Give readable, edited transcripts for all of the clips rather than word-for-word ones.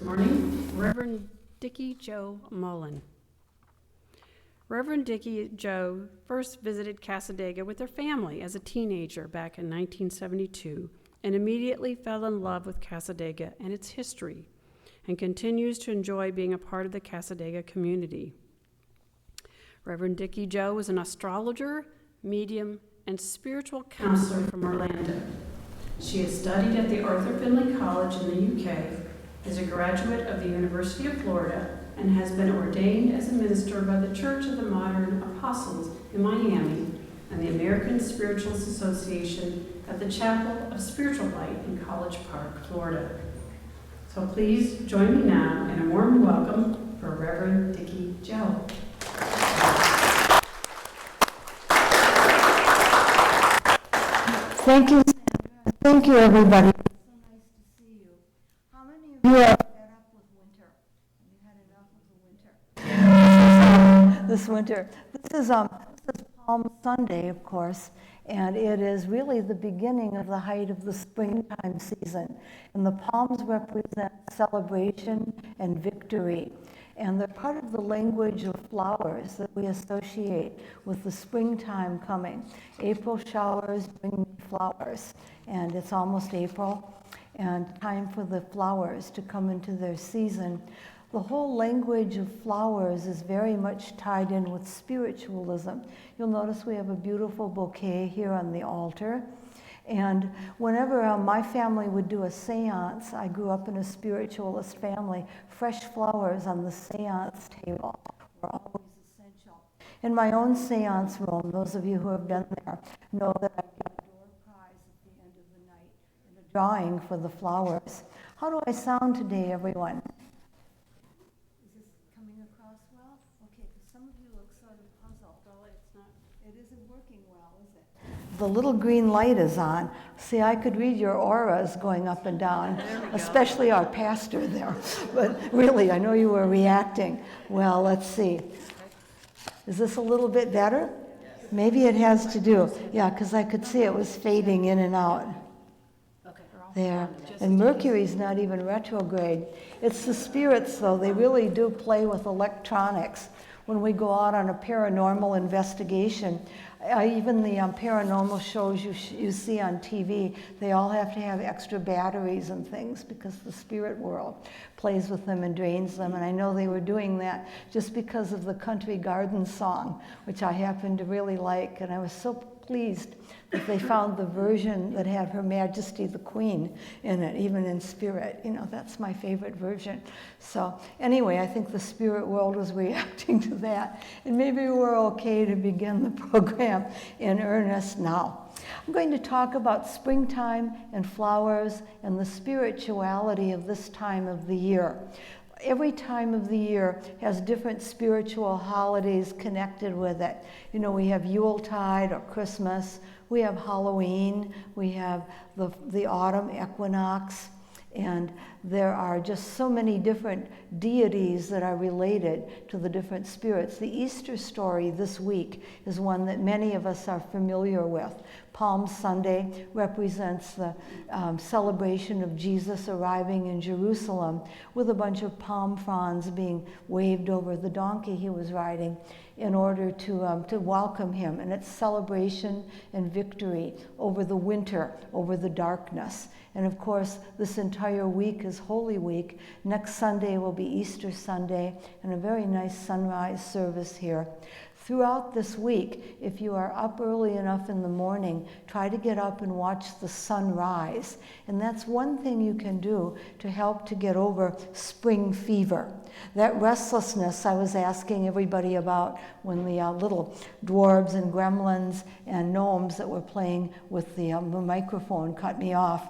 morning, Reverend Dikki Jo Mullens. Reverend Dikki Jo first visited Cassadaga with her family as a teenager back in 1972 and immediately fell in love with Cassadaga and its history and continues to enjoy being a part of the Cassadaga community. Reverend Dikki Jo was an astrologer, medium, and spiritual counselor from Orlando. She has studied at the Arthur Findley College in the UK, is a graduate of the University of Florida, and has been ordained as a minister by the Church of the Modern Apostles in Miami and the American Spiritualist Association at the Chapel of Spiritual Light in College Park, Florida. So please join me now in a warm welcome for Reverend Dikki Jo. Thank you, Sandra. Thank you, everybody. It's so nice to see you. How many of you are fed up with winter? Have you had enough of the winter? This winter. This is Palm Sunday, of course, and it is really the beginning of the height of the springtime season. And the palms represent celebration and victory. And they're part of the language of flowers that we associate with the springtime coming. April showers bring me flowers, and it's almost April, and time for the flowers to come into their season. The whole language of flowers is very much tied in with spiritualism. You'll notice we have a beautiful bouquet here on the altar. And whenever my family would do a seance, I grew up in a spiritualist family, fresh flowers on the seance table were always essential. In my own seance room, those of you who have been there know that I get a door prize at the end of the night and a drawing for the flowers. How do I sound today, everyone? Is this coming across well? Okay, because some of you look sort of puzzled. Well, it isn't working well, is it? The little green light is on. See, I could read your auras going up and down, especially our pastor there. But really, I know you were reacting. Well, let's see. Is this a little bit better? Maybe it has to do. Yeah, because I could see it was fading in and out. There. And Mercury's not even retrograde. It's the spirits, though. They really do play with electronics. When we go out on a paranormal investigation, even the paranormal shows you see on TV, they all have to have extra batteries and things because the spirit world plays with them and drains them. And I know they were doing that just because of the Country Garden song, which I happen to really like. And I was so pleased that they found the version that had Her Majesty the Queen in it, even in spirit. You know, that's my favorite version. So anyway, I think the spirit world was reacting to that. And maybe we're okay to begin the program in earnest now. I'm going to talk about springtime and flowers and the spirituality of this time of the year. Every time of the year has different spiritual holidays connected with it. You know, we have Yuletide or Christmas, we have Halloween, we have the autumn equinox, and there are just so many different deities that are related to the different spirits. The Easter story this week is one that many of us are familiar with. Palm Sunday represents the celebration of Jesus arriving in Jerusalem with a bunch of palm fronds being waved over the donkey he was riding in order to welcome him. And it's celebration and victory over the winter, over the darkness. And of course, this entire week is Holy Week. Next Sunday will be Easter Sunday and a very nice sunrise service here. Throughout this week, if you are up early enough in the morning, try to get up and watch the sun rise. And that's one thing you can do to help to get over spring fever. That restlessness I was asking everybody about when the little dwarves and gremlins and gnomes that were playing with the microphone cut me off.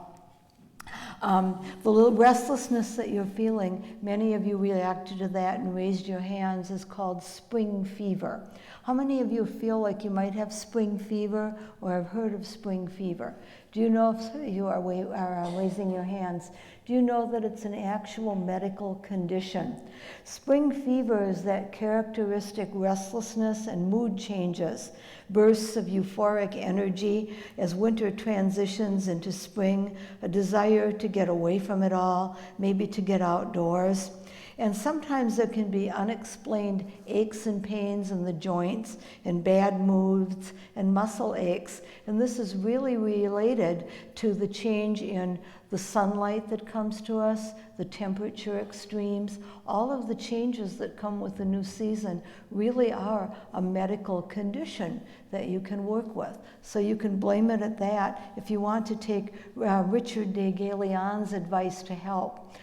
The little restlessness that you're feeling, many of you reacted to that and raised your hands, is called spring fever. How many of you feel like you might have spring fever or have heard of spring fever? Do you know if you are raising your hands? Do you know that it's an actual medical condition? Spring fever is that characteristic restlessness and mood changes, bursts of euphoric energy as winter transitions into spring, a desire to get away from it all, maybe to get outdoors. And sometimes there can be unexplained aches and pains in the joints, and bad moods, and muscle aches. And this is really related to the change in the sunlight that comes to us, the temperature extremes. All of the changes that come with the new season really are a medical condition that you can work with. So you can blame it at that. If you want to take Richard de Galeon's advice to help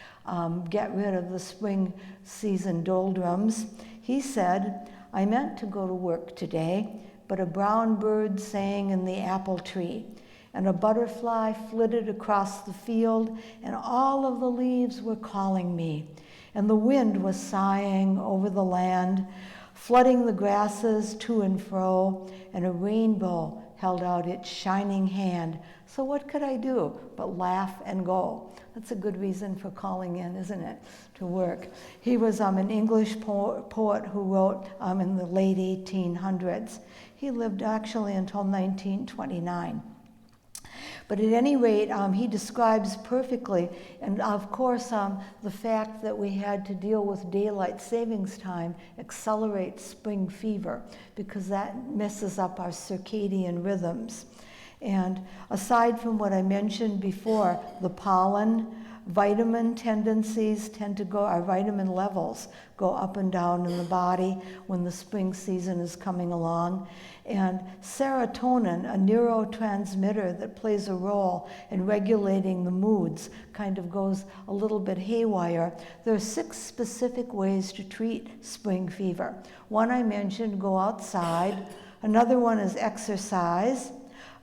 get rid of the spring season doldrums, he said, "I meant to go to work today, but a brown bird sang in the apple tree, and a butterfly flitted across the field, and all of the leaves were calling me, and the wind was sighing over the land, flooding the grasses to and fro, and a rainbow held out its shining hand. So what could I do but laugh and go?" That's a good reason for calling in, isn't it, to work. He was an English poet who wrote in the late 1800s. He lived actually until 1929. But at any rate, he describes perfectly, and of course, the fact that we had to deal with daylight savings time accelerates spring fever because that messes up our circadian rhythms. And aside from what I mentioned before, the pollen, vitamin tendencies tend to go, our vitamin levels go up and down in the body when the spring season is coming along. And serotonin, a neurotransmitter that plays a role in regulating the moods, kind of goes a little bit haywire. There are 6 specific ways to treat spring fever. One I mentioned, go outside. Another one is exercise.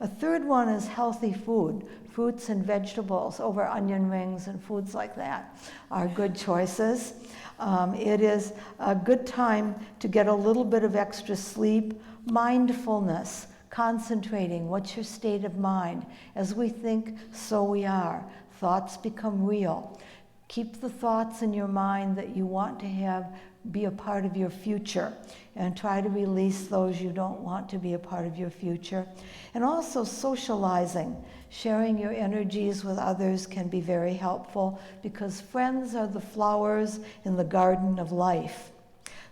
A third one is healthy food. Fruits and vegetables over onion rings and foods like that are good choices. It is a good time to get a little bit of extra sleep. Mindfulness, concentrating. What's your state of mind? As we think, so we are. Thoughts become real. Keep the thoughts in your mind that you want to have be a part of your future, and try to release those you don't want to be a part of your future. And also socializing, sharing your energies with others can be very helpful because friends are the flowers in the garden of life.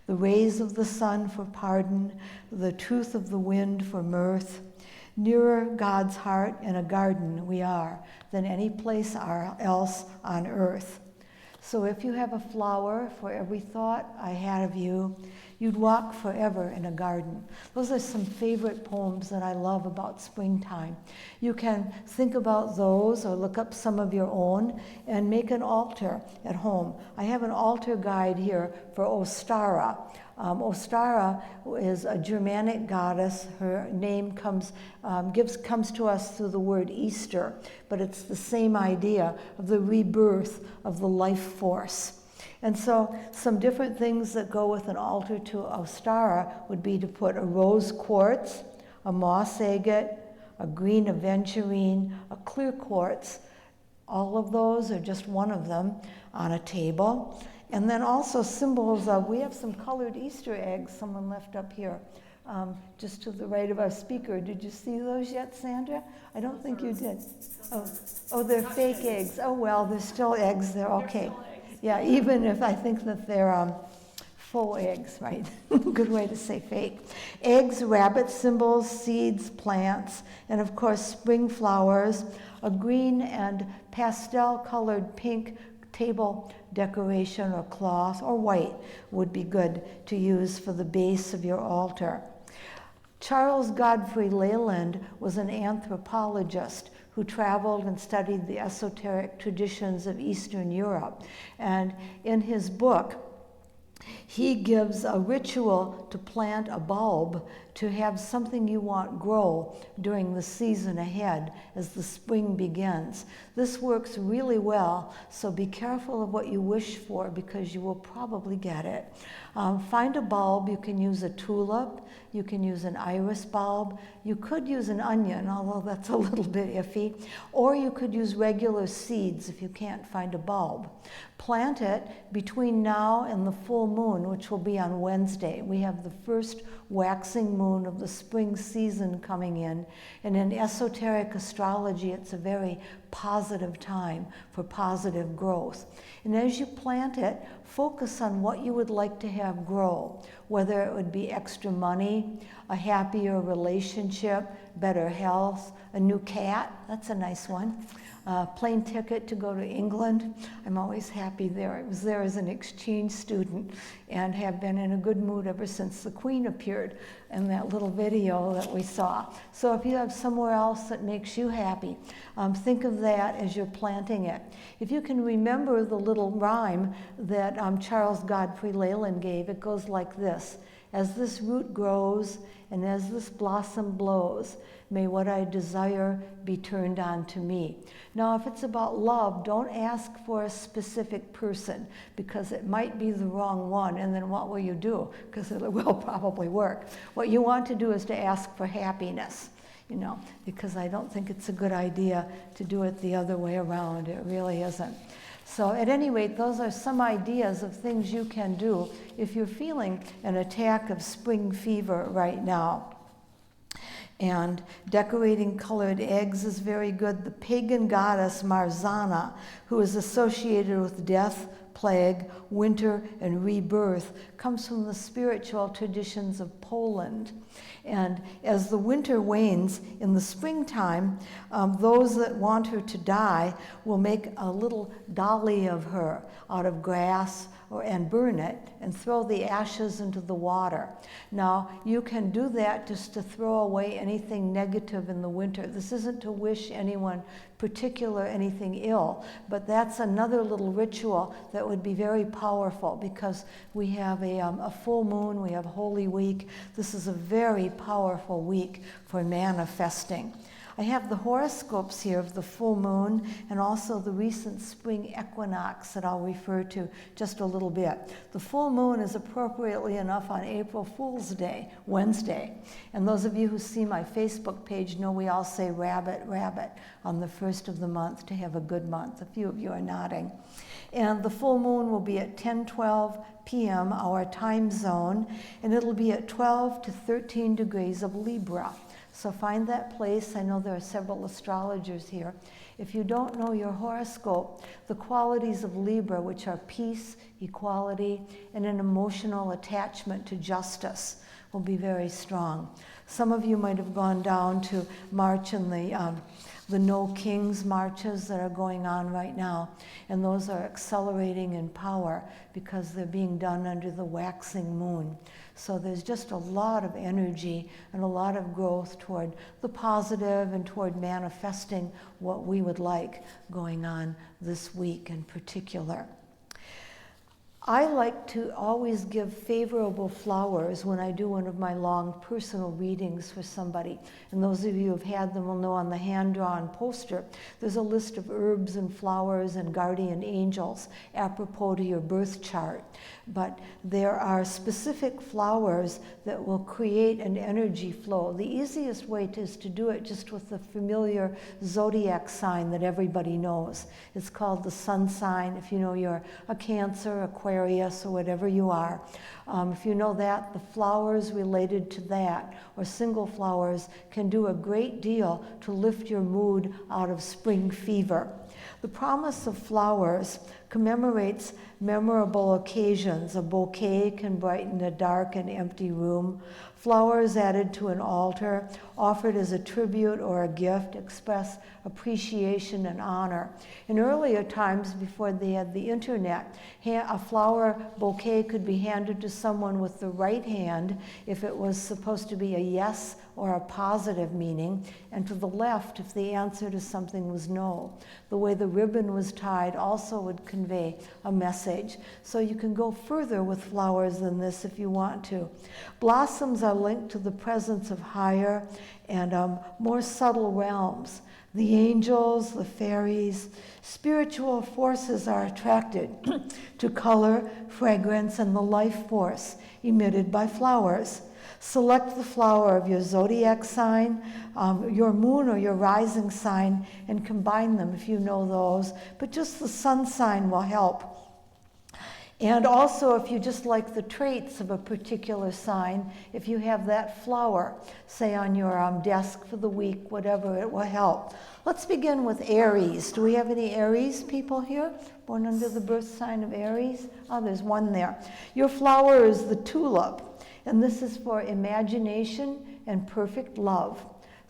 The rays of the sun for pardon, the truth of the wind for mirth. Nearer God's heart in a garden we are than any place else on earth. So if you have a flower for every thought I had of you, you'd walk forever in a garden. Those are some favorite poems that I love about springtime. You can think about those or look up some of your own and make an altar at home. I have an altar guide here for Ostara. Ostara is a Germanic goddess. Her name comes to us through the word Easter, but it's the same idea of the rebirth of the life force. And so some different things that go with an altar to Ostara would be to put a rose quartz, a moss agate, a green aventurine, a clear quartz. All of those are just one of them on a table. And then also symbols of, we have some colored Easter eggs someone left up here, just to the right of our speaker. Did you see those yet, Sandra? I don't think you did. Oh, they're fake eggs. Oh, well, they're still eggs. They're okay. Yeah, even if I think that they're full eggs, right? Good way to say fake. Eggs, rabbit symbols, seeds, plants, and of course spring flowers, a green and pastel-colored pink table decoration or cloth, or white would be good to use for the base of your altar. Charles Godfrey Leland was an anthropologist who traveled and studied the esoteric traditions of Eastern Europe. And in his book, he gives a ritual to plant a bulb to have something you want grow during the season ahead as the spring begins. This works really well, so be careful of what you wish for because you will probably get it. Find a bulb. You can use a tulip, You can use an iris bulb. You could use an onion, although that's a little bit iffy. Or you could use regular seeds if you can't find a bulb. Plant it between now and the full moon, which will be on Wednesday. We have the first waxing moon of the spring season coming in. And in esoteric astrology, it's a very positive time for positive growth. And as you plant it, focus on what you would like to have grow, whether it would be extra money, a happier relationship, better health, a new cat, that's a nice one, a plane ticket to go to England. I'm always happy there. I was there as an exchange student and have been in a good mood ever since the Queen appeared in that little video that we saw. So if you have somewhere else that makes you happy, think of that as you're planting it. If you can remember the little rhyme that Charles Godfrey Leland gave, it goes like this: as this root grows and as this blossom blows, may what I desire be turned on to me. Now, if it's about love, don't ask for a specific person, because it might be the wrong one, and then what will you do? Because it will probably work. What you want to do is to ask for happiness, because I don't think it's a good idea to do it the other way around. It really isn't. So at any rate, those are some ideas of things you can do if you're feeling an attack of spring fever right now. And decorating colored eggs is very good. The pagan goddess Marzana, who is associated with death, plague, winter, and rebirth, comes from the spiritual traditions of Poland. And as the winter wanes in the springtime, those that want her to die will make a little dolly of her out of grass and burn it and throw the ashes into the water. Now, you can do that just to throw away anything negative in the winter. This isn't to wish anyone particular anything ill, but that's another little ritual that would be very powerful, because we have a full moon, we have Holy Week. This is a very powerful week for manifesting. I have the horoscopes here of the full moon and also the recent spring equinox that I'll refer to just a little bit. The full moon is appropriately enough on April Fool's Day, Wednesday. And those of you who see my Facebook page know we all say rabbit, rabbit on the first of the month to have a good month. A few of you are nodding. And the full moon will be at 10:12 p.m., our time zone, and it'll be at 12 to 13 degrees of Libra. So find that place. I know there are several astrologers here. If you don't know your horoscope, the qualities of Libra, which are peace, equality, and an emotional attachment to justice, will be very strong. Some of you might have gone down to march in the No Kings marches that are going on right now, and those are accelerating in power because they're being done under the waxing moon. So there's just a lot of energy and a lot of growth toward the positive and toward manifesting what we would like going on this week in particular. I like to always give favorable flowers when I do one of my long personal readings for somebody. And those of you who have had them will know on the hand-drawn poster, there's a list of herbs and flowers and guardian angels apropos to your birth chart. But there are specific flowers that will create an energy flow. The easiest way is to do it just with the familiar zodiac sign that everybody knows. It's called the sun sign. If you know you're a Cancer, Aquarius, or whatever you are. If you know that, the flowers related to that, or single flowers, can do a great deal to lift your mood out of spring fever. The promise of flowers commemorates memorable occasions. A bouquet can brighten a dark and empty room. Flowers added to an altar, offered as a tribute or a gift, express appreciation and honor. In earlier times, before they had the internet, a flower bouquet could be handed to someone with the right hand if it was supposed to be a yes or a positive meaning, and to the left if the answer to something was no. The way the ribbon was tied also would convey a message. So you can go further with flowers than this if you want to. Blossoms are linked to the presence of higher and more subtle realms. The angels, the fairies, spiritual forces are attracted to color, fragrance, and the life force emitted by flowers. Select the flower of your zodiac sign, your moon or your rising sign, and combine them if you know those. But just the sun sign will help. And also, if you just like the traits of a particular sign, if you have that flower, say on your desk for the week, whatever, it will help. Let's begin with Aries. Do we have any Aries people here? Born under the birth sign of Aries? Oh, there's one there. Your flower is the tulip, and this is for imagination and perfect love.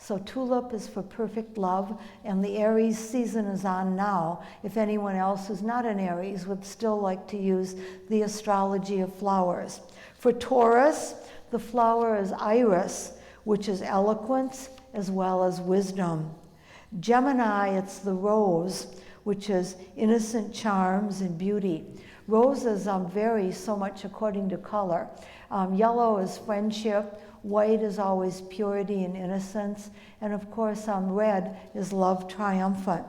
So tulip is for perfect love, and the Aries season is on now. If anyone else who's not an Aries would still like to use the astrology of flowers. For Taurus, the flower is iris, which is eloquence as well as wisdom. Gemini, it's the rose, which is innocent charms and beauty. Roses vary so much according to color. Yellow is friendship. White is always purity and innocence. And of course, red is love triumphant.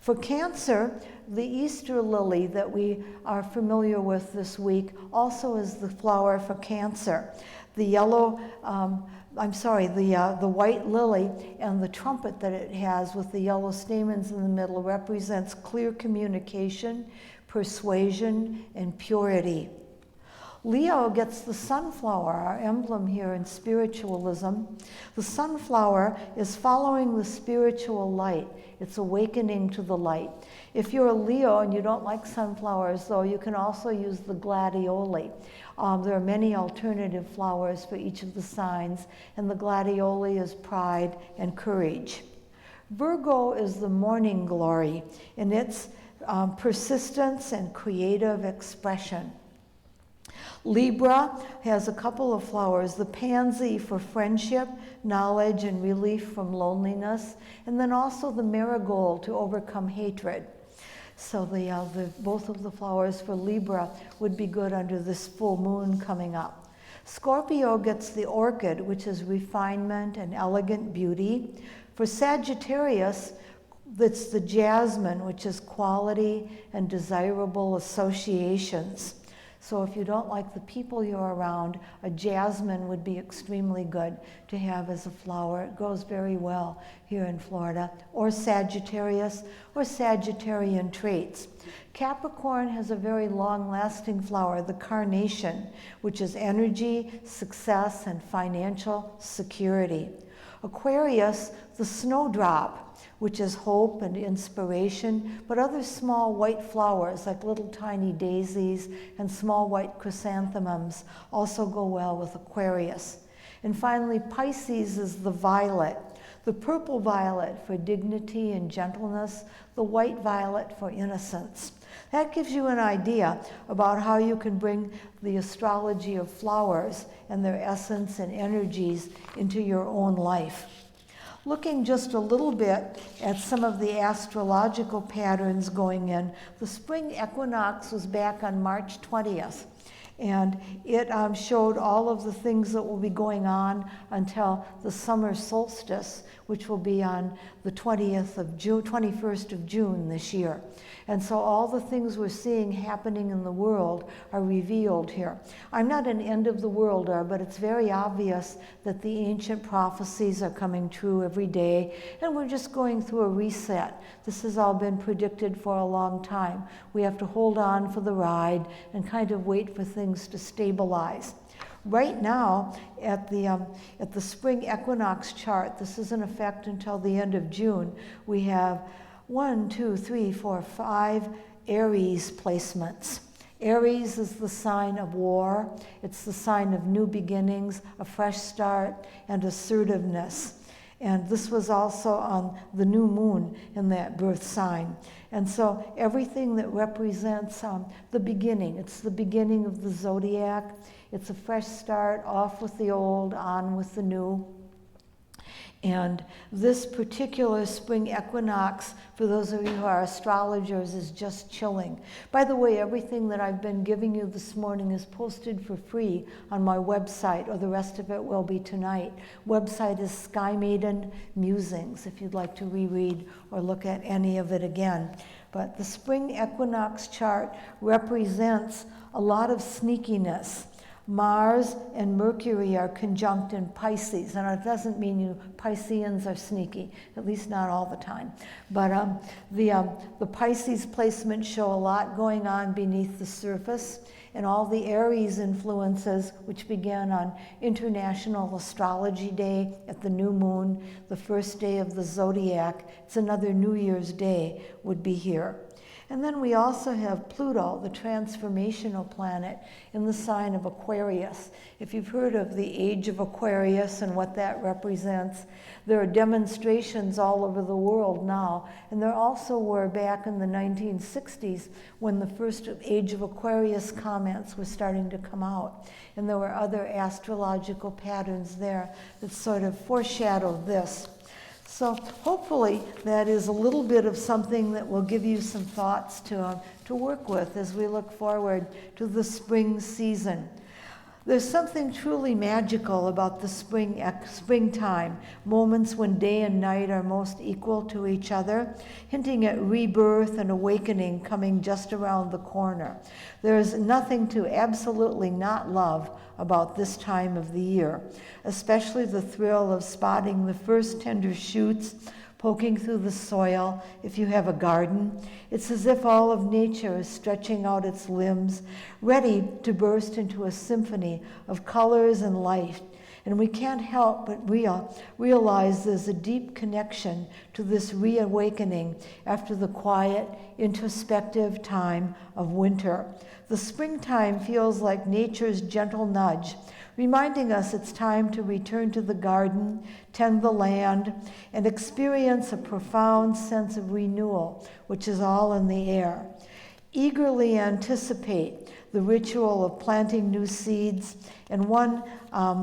For Cancer, the Easter lily that we are familiar with this week also is the flower for Cancer. The yellow, the white lily and the trumpet that it has with the yellow stamens in the middle represents clear communication, persuasion, and purity. Leo gets the sunflower, our emblem here in spiritualism. The sunflower is following the spiritual light. It's awakening to the light. If you're a Leo and you don't like sunflowers, though, you can also use the gladioli. There are many alternative flowers for each of the signs, and the gladioli is pride and courage. Virgo is the morning glory, and it's persistence and creative expression. Libra has a couple of flowers, the pansy for friendship, knowledge, and relief from loneliness, and then also the marigold to overcome hatred. So both of the flowers for Libra would be good under this full moon coming up. Scorpio gets the orchid, which is refinement and elegant beauty. For Sagittarius, that's the jasmine, which is quality and desirable associations. So if you don't like the people you're around, a jasmine would be extremely good to have as a flower. It grows very well here in Florida. Or Sagittarius or Sagittarian traits. Capricorn has a very long-lasting flower, the carnation, which is energy, success, and financial security. Aquarius, the snowdrop, which is hope and inspiration, but other small white flowers like little tiny daisies and small white chrysanthemums also go well with Aquarius. And finally, Pisces is the violet, the purple violet for dignity and gentleness, the white violet for innocence. That gives you an idea about how you can bring the astrology of flowers and their essence and energies into your own life. Looking just a little bit at some of the astrological patterns going in, the spring equinox was back on March 20th. And it showed all of the things that will be going on until the summer solstice, which will be on the 21st of June this year. And so all the things we're seeing happening in the world are revealed here. I'm not an end of the worlder, but it's very obvious that the ancient prophecies are coming true every day, and we're just going through a reset. This has all been predicted for a long time. We have to hold on for the ride and kind of wait for things to stabilize. Right now, at the spring equinox chart, this is in effect until the end of June, we have 5 Aries placements. Aries is the sign of war. It's the sign of new beginnings, a fresh start, and assertiveness. And this was also on the new moon in that birth sign. And so everything that represents the beginning, it's the beginning of the zodiac. It's a fresh start, off with the old, on with the new. And this particular spring equinox, for those of you who are astrologers, is just chilling. By the way, everything that I've been giving you this morning is posted for free on my website, or the rest of it will be tonight. Website is Sky Maiden Musings, if you'd like to reread or look at any of it again. But the spring equinox chart represents a lot of sneakiness, Mars and Mercury are conjunct in Pisces, and it doesn't mean you Pisceans are sneaky, at least not all the time. But the Pisces placements show a lot going on beneath the surface, and all the Aries influences, which began on International Astrology Day at the new moon, the first day of the zodiac, it's another New Year's Day, would be here. And then we also have Pluto, the transformational planet, in the sign of Aquarius. If you've heard of the age of Aquarius and what that represents, there are demonstrations all over the world now. And there also were back in the 1960s when the first age of Aquarius comments were starting to come out. And there were other astrological patterns there that sort of foreshadowed this. So hopefully that is a little bit of something that will give you some thoughts to work with as we look forward to the spring season. There's something truly magical about the springtime, moments when day and night are most equal to each other, hinting at rebirth and awakening coming just around the corner. There's nothing to absolutely not love about this time of the year, especially the thrill of spotting the first tender shoots poking through the soil if you have a garden. It's as if all of nature is stretching out its limbs, ready to burst into a symphony of colors and light. And we can't help but realize there's a deep connection to this reawakening after the quiet, introspective time of winter. The springtime feels like nature's gentle nudge, reminding us it's time to return to the garden, tend the land, and experience a profound sense of renewal, which is all in the air. Eagerly anticipate the ritual of planting new seeds, and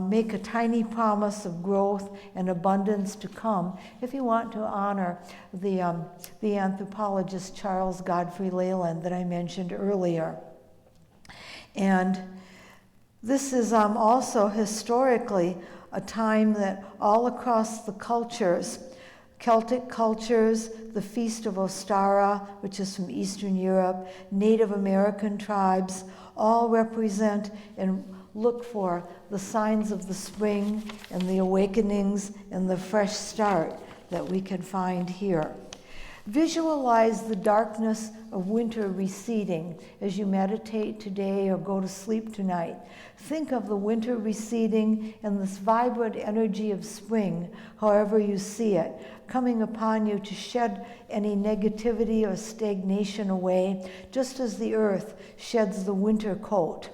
make a tiny promise of growth and abundance to come if you want to honor the anthropologist Charles Godfrey Leland that I mentioned earlier. And this is also historically a time that all across the cultures, Celtic cultures, the Feast of Ostara, which is from Eastern Europe, Native American tribes, all represent and look for the signs of the spring and the awakenings and the fresh start that we can find here. Visualize the darkness of winter receding as you meditate today or go to sleep tonight. Think of the winter receding and this vibrant energy of spring, however you see it, coming upon you to shed any negativity or stagnation away, just as the earth sheds the winter coat.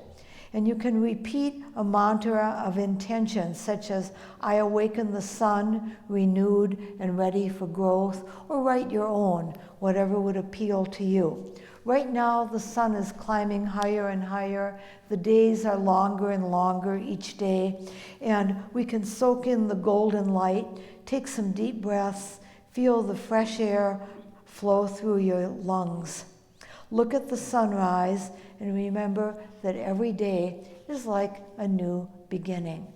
And you can repeat a mantra of intention, such as, I awaken the sun, renewed and ready for growth, or write your own, whatever would appeal to you. Right now, the sun is climbing higher and higher. The days are longer and longer each day, and we can soak in the golden light, take some deep breaths, feel the fresh air flow through your lungs. Look at the sunrise and remember that every day is like a new beginning.